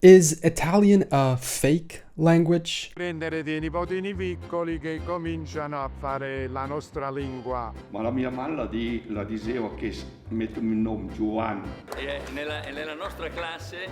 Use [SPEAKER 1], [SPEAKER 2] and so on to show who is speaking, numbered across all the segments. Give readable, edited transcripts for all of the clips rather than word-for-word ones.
[SPEAKER 1] Is Italian a fake language?
[SPEAKER 2] Prendere dei nipotini piccoli che cominciano a fare la nostra lingua.
[SPEAKER 3] Ma la mia mamma la diceva che metto il nome Giovanni.
[SPEAKER 4] Nella nostra classe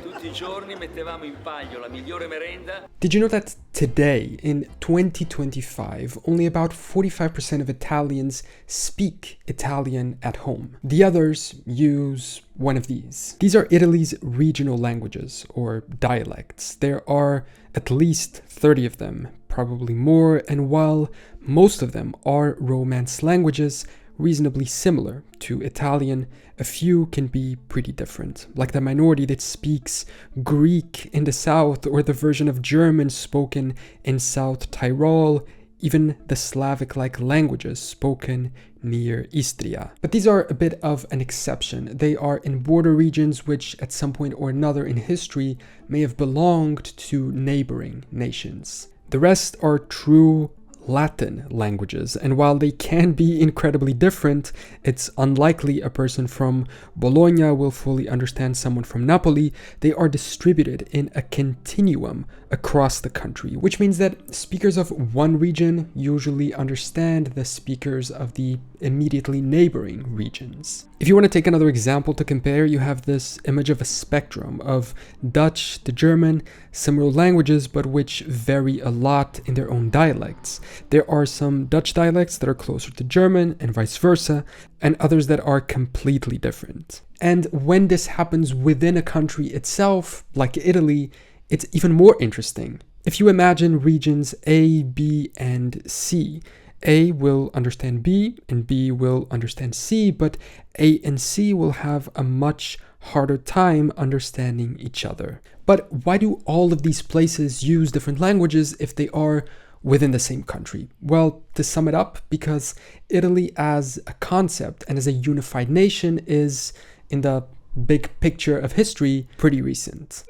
[SPEAKER 4] tutti i giorni mettevamo in palio la migliore merenda.
[SPEAKER 1] Did you know that today, in 2025, only about 45% of Italians speak Italian at home? The others use one of these. These are Italy's regional languages, or dialects. There are at least 30 of them, probably more, and while most of them are Romance languages, reasonably similar to Italian, a few can be pretty different, like the minority that speaks Greek in the south or the version of German spoken in South Tyrol, even the Slavic-like languages spoken near Istria. But these are a bit of an exception. They are in border regions which at some point or another in history may have belonged to neighboring nations. The rest are true Latin languages, and while they can be incredibly different, it's unlikely a person from Bologna will fully understand someone from Napoli. They are distributed in a continuum across the country, which means that speakers of one region usually understand the speakers of the immediately neighboring regions. If you want to take another example to compare, you have this image of a spectrum of Dutch to German, similar languages but which vary a lot in their own dialects. There are some Dutch dialects that are closer to German and vice versa, and others that are completely different. And when this happens within a country itself, like Italy, it's even more interesting. If you imagine regions A, B, and C, A will understand B and B will understand C, but A and C will have a much harder time understanding each other. But why do all of these places use different languages if they are within the same country? Well, to sum it up, because Italy as a concept and as a unified nation is, in the big picture of history, pretty recent.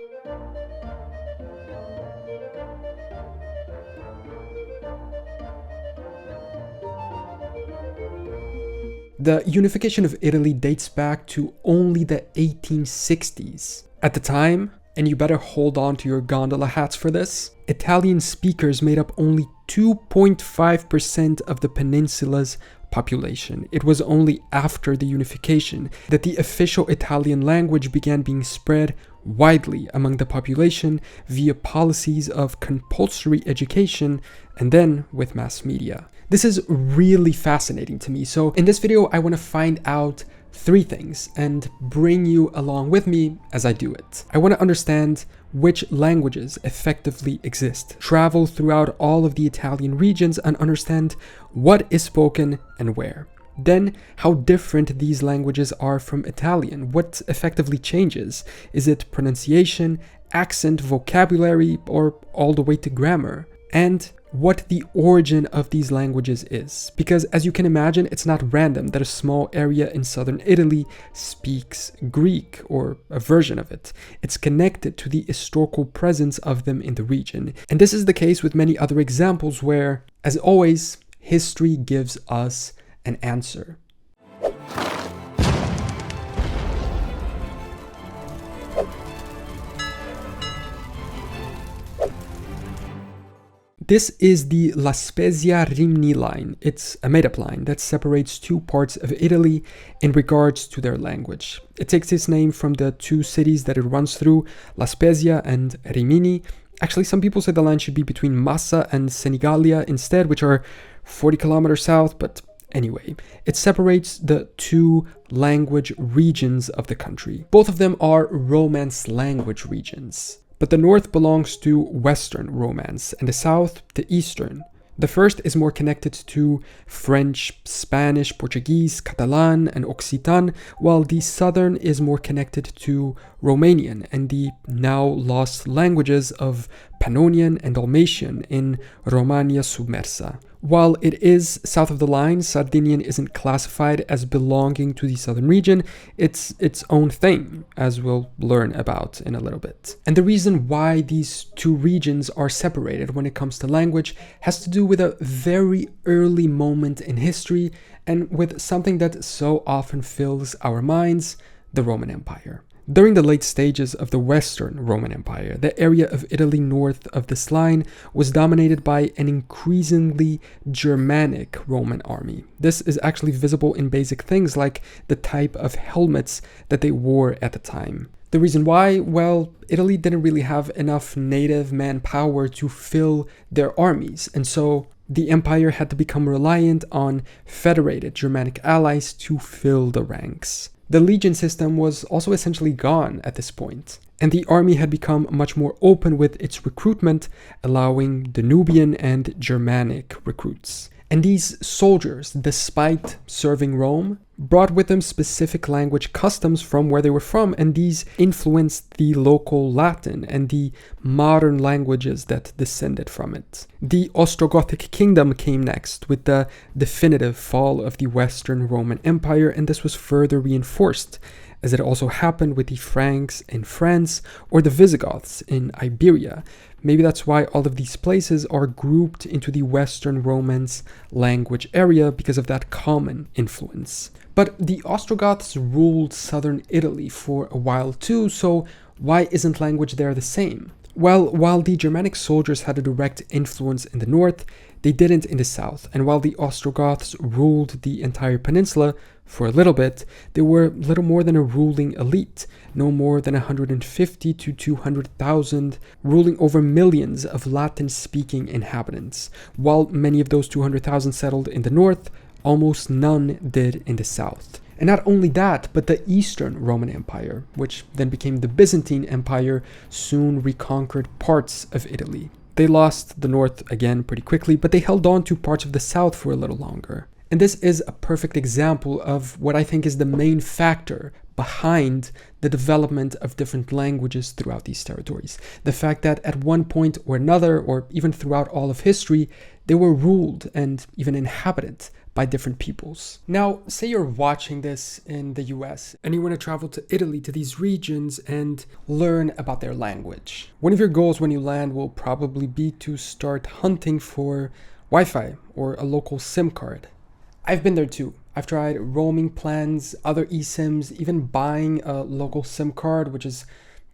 [SPEAKER 1] The unification of Italy dates back to only the 1860s. At the time, and you better hold on to your gondola hats for this, Italian speakers made up only 2.5% of the peninsula's population. It was only after the unification that the official Italian language began being spread widely among the population via policies of compulsory education and then with mass media. This is really fascinating to me, so in this video I want to find out 3 things and bring you along with me as I do it. I want to understand which languages effectively exist, travel throughout all of the Italian regions and understand what is spoken and where. Then, how different these languages are from Italian. What effectively changes? Is it pronunciation, accent, vocabulary, or all the way to grammar? And what the origin of these languages is. Because as you can imagine, it's not random that a small area in southern Italy speaks Greek or a version of it. It's connected to the historical presence of them in the region. And this is the case with many other examples where, as always, history gives us an answer. This is the La Spezia-Rimni line. It's a made-up line that separates 2 parts of Italy in regards to their language. It takes its name from the 2 cities that it runs through, La Spezia and Rimini. Actually, some people say the line should be between Massa and Senigallia instead, which are 40 kilometers south, but anyway, it separates the 2 language regions of the country. Both of them are Romance language regions. But the north belongs to Western Romance and the south to Eastern. The first is more connected to French, Spanish, Portuguese, Catalan, and Occitan, while the southern is more connected to Romanian and the now lost languages of Pannonian and Dalmatian in Romania Submersa. While it is south of the line, Sardinian isn't classified as belonging to the southern region. It's its own thing, as we'll learn about in a little bit. And the reason why these 2 regions are separated when it comes to language has to do with a very early moment in history and with something that so often fills our minds, the Roman Empire. During the late stages of the Western Roman Empire, the area of Italy north of this line was dominated by an increasingly Germanic Roman army. This is actually visible in basic things like the type of helmets that they wore at the time. The reason why? Well, Italy didn't really have enough native manpower to fill their armies, and so the empire had to become reliant on federated Germanic allies to fill the ranks. The legion system was also essentially gone at this point, and the army had become much more open with its recruitment, allowing Danubian and Germanic recruits. And these soldiers, despite serving Rome, brought with them specific language customs from where they were from, and these influenced the local Latin and the modern languages that descended from it. The Ostrogothic kingdom came next, with the definitive fall of the Western Roman Empire, and this was further reinforced, as it also happened with the Franks in France or the Visigoths in Iberia. Maybe that's why all of these places are grouped into the Western Romance language area, because of that common influence. But the Ostrogoths ruled southern Italy for a while too, so why isn't language there the same? Well, while the Germanic soldiers had a direct influence in the north, they didn't in the south, and while the Ostrogoths ruled the entire peninsula for a little bit, they were little more than a ruling elite, no more than 150 to 200,000, ruling over millions of Latin-speaking inhabitants. While many of those 200,000 settled in the north, almost none did in the south. And not only that, but the Eastern Roman Empire, which then became the Byzantine Empire, soon reconquered parts of Italy. They lost the north again pretty quickly, but they held on to parts of the south for a little longer. And this is a perfect example of what I think is the main factor behind the development of different languages throughout these territories. The fact that at one point or another, or even throughout all of history, they were ruled and even inhabited by different peoples. Now, say you're watching this in the US and you want to travel to Italy, to these regions, and learn about their language. One of your goals when you land will probably be to start hunting for Wi-Fi or a local SIM card. I've been there too. I've tried roaming plans, other eSIMs, even buying a local SIM card, which is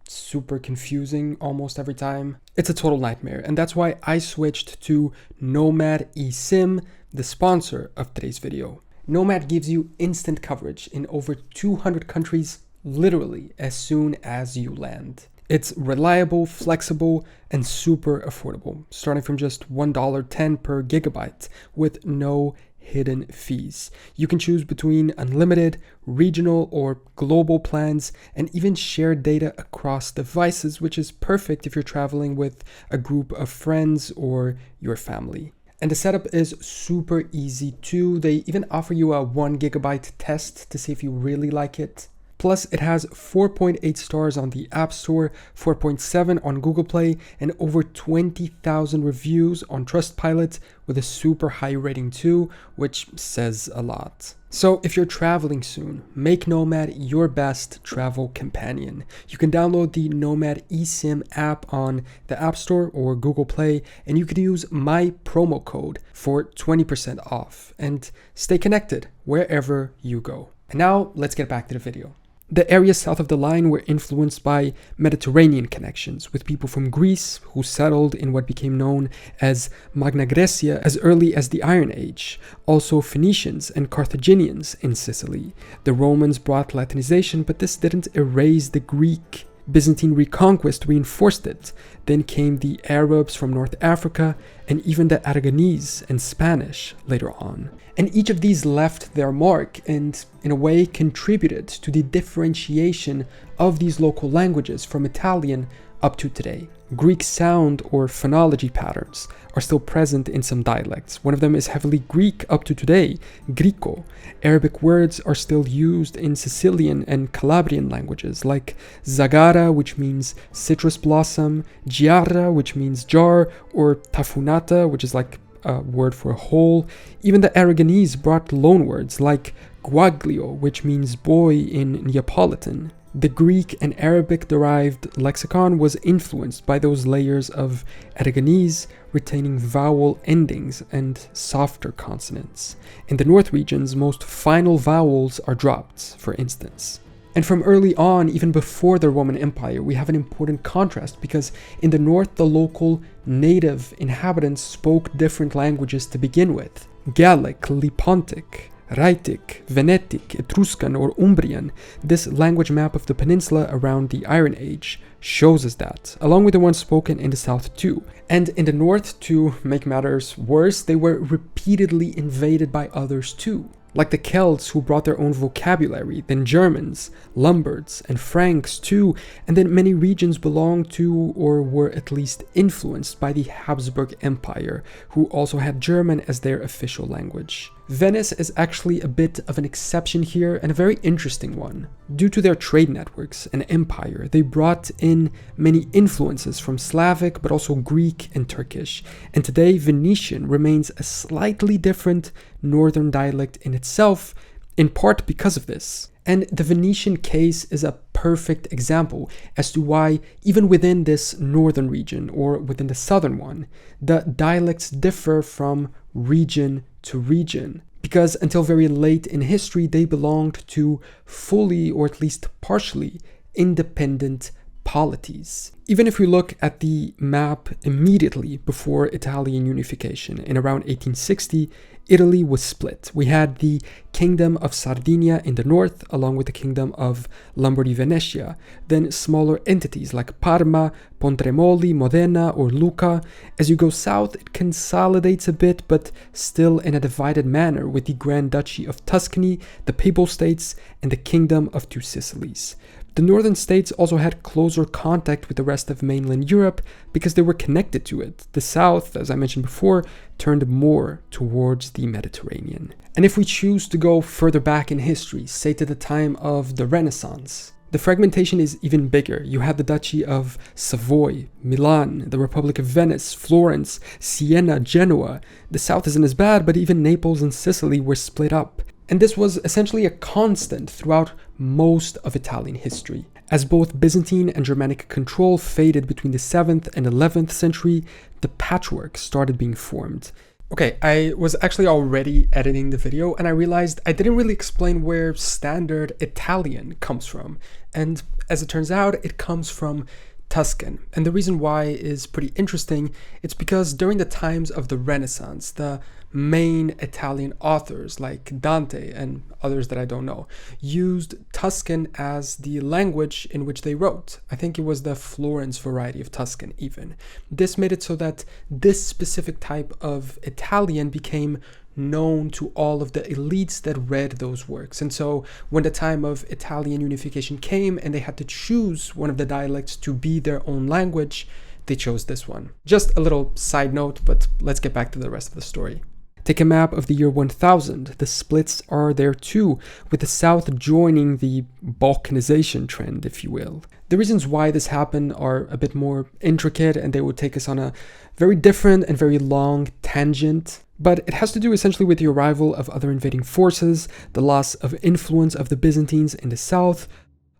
[SPEAKER 1] super confusing almost every time. It's a total nightmare, and that's why I switched to Nomad eSIM, the sponsor of today's video. Nomad gives you instant coverage in over 200 countries, literally as soon as you land. It's reliable, flexible, and super affordable, starting from just $1.10 per gigabyte with no hidden fees. You can choose between unlimited, regional, or global plans, and even share data across devices, which is perfect if you're traveling with a group of friends or your family. And the setup is super easy too. They even offer you a 1 gigabyte test to see if you really like it. Plus, it has 4.8 stars on the App Store, 4.7 on Google Play, and over 20,000 reviews on Trustpilot with a super high rating too, which says a lot. So if you're traveling soon, make Nomad your best travel companion. You can download the Nomad eSIM app on the App Store or Google Play, and you can use my promo code for 20% off and stay connected wherever you go. And now let's get back to the video. The areas south of the line were influenced by Mediterranean connections, with people from Greece who settled in what became known as Magna Graecia as early as the Iron Age, also Phoenicians and Carthaginians in Sicily. The Romans brought Latinization, but this didn't erase the Greek. Byzantine reconquest reinforced it. Then came the Arabs from North Africa, and even the Aragonese and Spanish later on. And each of these left their mark and, in a way, contributed to the differentiation of these local languages from Italian up to today. Greek sound or phonology patterns are still present in some dialects. One of them is heavily Greek up to today, Greco. Arabic words are still used in Sicilian and Calabrian languages, like zagara, which means citrus blossom, giarra, which means jar, or tafunata, which is like a word for a hole. Even the Aragonese brought loanwords like guaglio, which means boy in Neapolitan. The Greek and Arabic-derived lexicon was influenced by those layers of Aragonese, retaining vowel endings and softer consonants. In the north regions, most final vowels are dropped, for instance. And from early on, even before the Roman Empire, we have an important contrast because in the north, the local native inhabitants spoke different languages to begin with. Gallic, Lipontic, Rhaetic, Venetic, Etruscan, or Umbrian. This language map of the peninsula around the Iron Age shows us that, along with the ones spoken in the south too. And in the north, to make matters worse, they were repeatedly invaded by others too, like the Celts who brought their own vocabulary, then Germans, Lombards, and Franks too, and then many regions belonged to or were at least influenced by the Habsburg Empire, who also had German as their official language. Venice is actually a bit of an exception here, and a very interesting one. Due to their trade networks and empire, they brought in many influences from Slavic, but also Greek and Turkish, and today Venetian remains a slightly different northern dialect in itself, in part because of this. And the Venetian case is a perfect example as to why, even within this northern region or within the southern one, the dialects differ from region to region. Because until very late in history, they belonged to fully, or at least partially, independent polities. Even if we look at the map immediately before Italian unification in around 1860, Italy was split. We had the Kingdom of Sardinia in the north, along with the Kingdom of Lombardy-Venetia, then smaller entities like Parma, Pontremoli, Modena, or Lucca. As you go south, it consolidates a bit, but still in a divided manner, with the Grand Duchy of Tuscany, the Papal States, and the Kingdom of Two Sicilies. The northern states also had closer contact with the rest of mainland Europe because they were connected to it. The south, as I mentioned before, turned more towards the Mediterranean. And if we choose to go further back in history, say to the time of the Renaissance, the fragmentation is even bigger. You had the Duchy of Savoy, Milan, the Republic of Venice, Florence, Siena, Genoa. The south isn't as bad, but even Naples and Sicily were split up. And this was essentially a constant throughout most of Italian history. As both Byzantine and Germanic control faded between the 7th and 11th century, the patchwork started being formed. Okay, I was actually already editing the video and I realized I didn't really explain where standard Italian comes from. And as it turns out, it comes from Tuscan. And the reason why is pretty interesting. It's because during the times of the Renaissance, the main Italian authors like Dante and others that I don't know used Tuscan as the language in which they wrote. I think it was the Florence variety of Tuscan even. This made it so that this specific type of Italian became known to all of the elites that read those works. And so when the time of Italian unification came and they had to choose one of the dialects to be their own language, they chose this one. Just a little side note, but let's get back to the rest of the story. Take a map of the year 1000. The splits are there too, with the south joining the Balkanization trend, if you will. The reasons why this happened are a bit more intricate and they would take us on a very different and very long tangent. But it has to do essentially with the arrival of other invading forces, the loss of influence of the Byzantines in the south,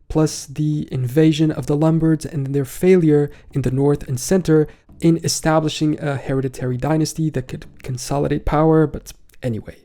[SPEAKER 1] plus the invasion of the Lombards and their failure in the north and center in establishing a hereditary dynasty that could consolidate power. But anyway,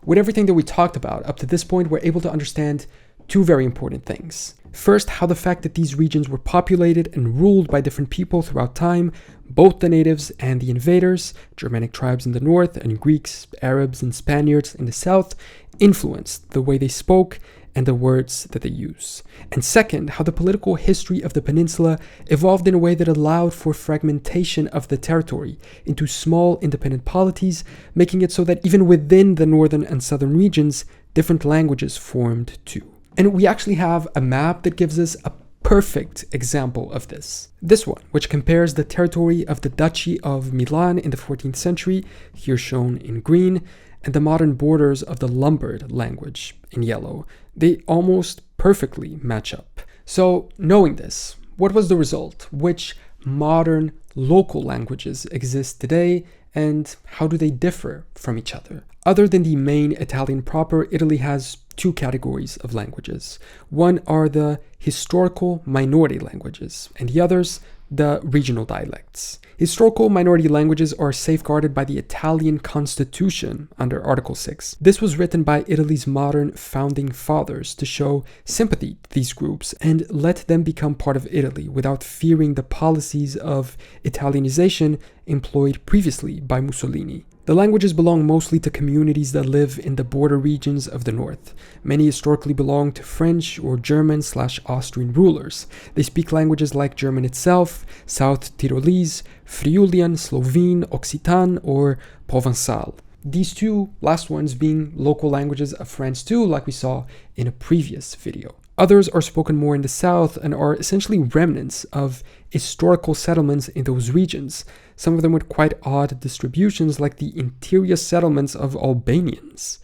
[SPEAKER 1] with everything that we talked about up to this point, we're able to understand two very important things. First, how the fact that these regions were populated and ruled by different people throughout time, both the natives and the invaders, Germanic tribes in the north and Greeks, Arabs, and Spaniards in the south, influenced the way they spoke and the words that they use. And second, how the political history of the peninsula evolved in a way that allowed for fragmentation of the territory into small independent polities, making it so that even within the northern and southern regions, different languages formed too. And we actually have a map that gives us a perfect example of this. This one, which compares the territory of the Duchy of Milan in the 14th century, here shown in green, and the modern borders of the Lombard language in yellow. They almost perfectly match up. So, knowing this, what was the result? Which modern local languages exist today, and how do they differ from each other? Other than the main Italian proper, Italy has two categories of languages. One are the historical minority languages, and the others, the regional dialects. Historical minority languages are safeguarded by the Italian Constitution under Article 6. This was written by Italy's modern founding fathers to show sympathy to these groups and let them become part of Italy without fearing the policies of Italianization employed previously by Mussolini. The languages belong mostly to communities that live in the border regions of the north. Many historically belong to French or German/Austrian rulers. They speak languages like German itself, South Tyrolese, Friulian, Slovene, Occitan, or Provençal. These two last ones being local languages of France too, like we saw in a previous video. Others are spoken more in the south and are essentially remnants of historical settlements in those regions, some of them with quite odd distributions like the interior settlements of Albanians,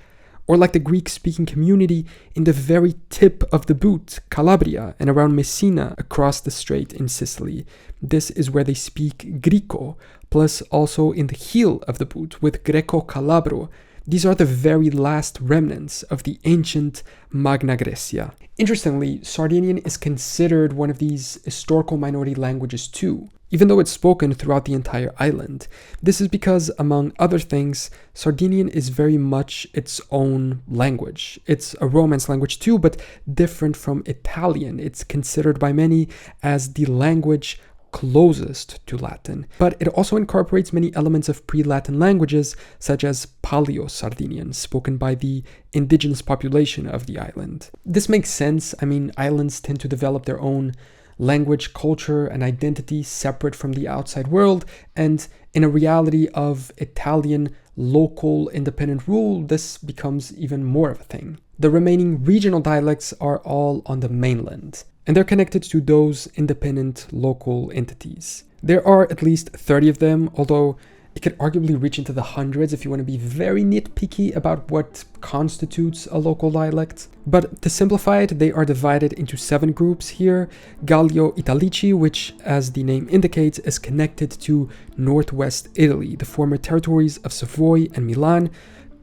[SPEAKER 1] or like the Greek-speaking community in the very tip of the boot, Calabria, and around Messina across the strait in Sicily. This is where they speak Greco, plus also in the heel of the boot with Greco-Calabro. These are the very last remnants of the ancient Magna Graecia. Interestingly, Sardinian is considered one of these historical minority languages too, even though it's spoken throughout the entire island. This is because, among other things, Sardinian is very much its own language. It's a Romance language too, but different from Italian. It's considered by many as the language closest to Latin, but it also incorporates many elements of pre-Latin languages, such as Paleo-Sardinian, spoken by the indigenous population of the island. This makes sense. I mean, islands tend to develop their own language, culture, and identity separate from the outside world, and in a reality of Italian local independent rule, this becomes even more of a thing. The remaining regional dialects are all on the mainland, and they're connected to those independent local entities. There are at least 30 of them, although it could arguably reach into the hundreds if you want to be very nitpicky about what constitutes a local dialect. But to simplify it, they are divided into 7 groups here. Gallo-Italici, which, as the name indicates, is connected to northwest Italy, the former territories of Savoy and Milan,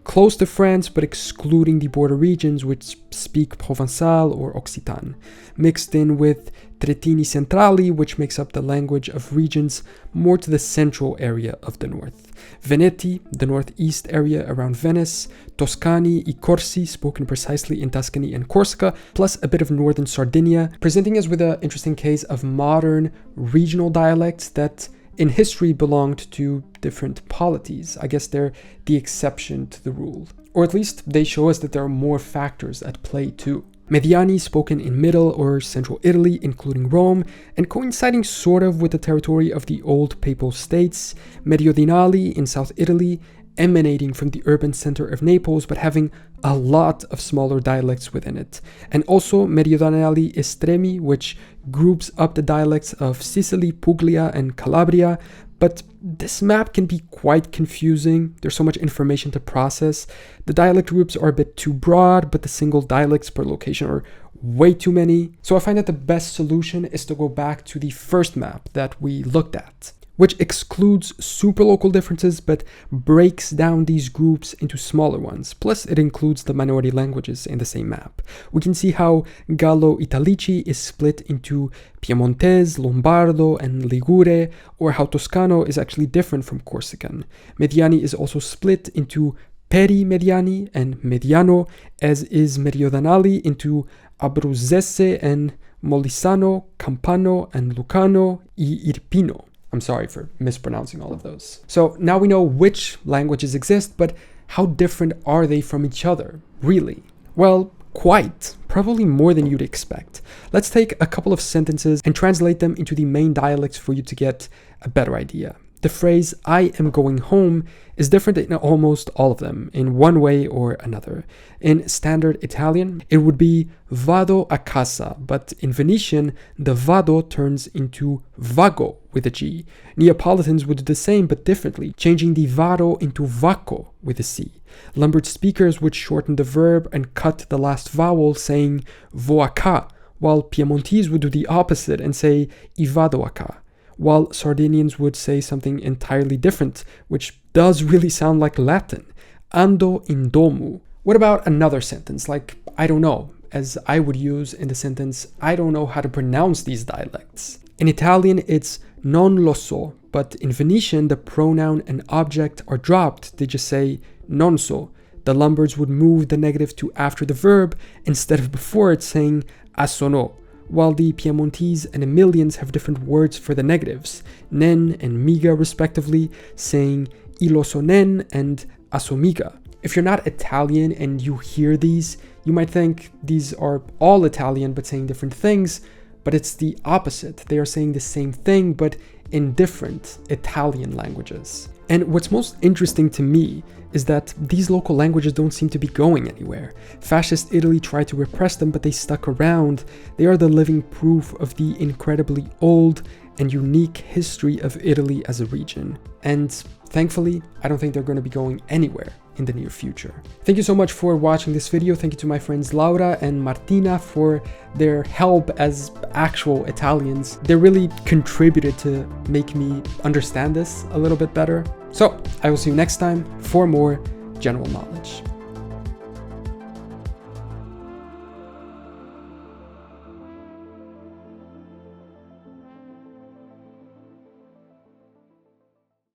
[SPEAKER 1] close to France but excluding the border regions which speak Provençal or Occitan, mixed in with Tretini Centrali, which makes up the language of regions more to the central area of the north. Veneti, the northeast area around Venice, Toscani, I Corsi, spoken precisely in Tuscany and Corsica, plus a bit of northern Sardinia, presenting us with an interesting case of modern regional dialects that in history belonged to different polities. I guess they're the exception to the rule. Or at least they show us that there are more factors at play too. Mediani, spoken in middle or central Italy, including Rome, and coinciding sort of with the territory of the old papal states. Meridionali in South Italy, emanating from the urban center of Naples, but having a lot of smaller dialects within it. And also Meridionali Estremi, which groups up the dialects of Sicily, Puglia, and Calabria. But this map can be quite confusing. There's so much information to process. The dialect groups are a bit too broad, but the single dialects per location are way too many. So I find that the best solution is to go back to the first map that we looked at, which excludes superlocal differences but breaks down these groups into smaller ones. Plus, it includes the minority languages in the same map. We can see how Gallo-Italici is split into Piedmontese, Lombardo, and Ligure, or how Toscano is actually different from Corsican. Mediani is also split into Peri-Mediani and Mediano, as is Meridionali into Abruzzese and Molisano, Campano, and Lucano e Irpino. I'm sorry for mispronouncing all of those. So now we know which languages exist, but how different are they from each other, really? Well, quite. Probably more than you'd expect. Let's take a couple of sentences and translate them into the main dialects for you to get a better idea. The phrase, I am going home, is different in almost all of them, in one way or another. In standard Italian, it would be vado a casa, but in Venetian, the vado turns into vago with a G. Neapolitans would do the same, but differently, changing the vado into vacco with a C. Lombard speakers would shorten the verb and cut the last vowel, saying vo a ca, while Piedmontese would do the opposite and say I vado a ca, while Sardinians would say something entirely different, which does really sound like Latin, ando in domu. What about another sentence, like, I don't know, as I would use in the sentence, I don't know how to pronounce these dialects. In Italian, it's non lo so, but in Venetian, the pronoun and object are dropped. They just say non so. The Lombards would move the negative to after the verb instead of before it saying assono, while the Piedmontese and Emilians have different words for the negatives, nen and miga respectively, saying ilosonen and assomiga. If you're not Italian and you hear these, you might think these are all Italian but saying different things, but it's the opposite. They are saying the same thing but in different Italian languages. And what's most interesting to me is that these local languages don't seem to be going anywhere. Fascist Italy tried to repress them, but they stuck around. They are the living proof of the incredibly old and unique history of Italy as a region. And thankfully, I don't think they're going to be going anywhere in the near future. Thank you so much for watching this video. Thank you to my friends Laura and Martina for their help as actual Italians. They really contributed to make me understand this a little bit better. So I will see you next time for more general knowledge.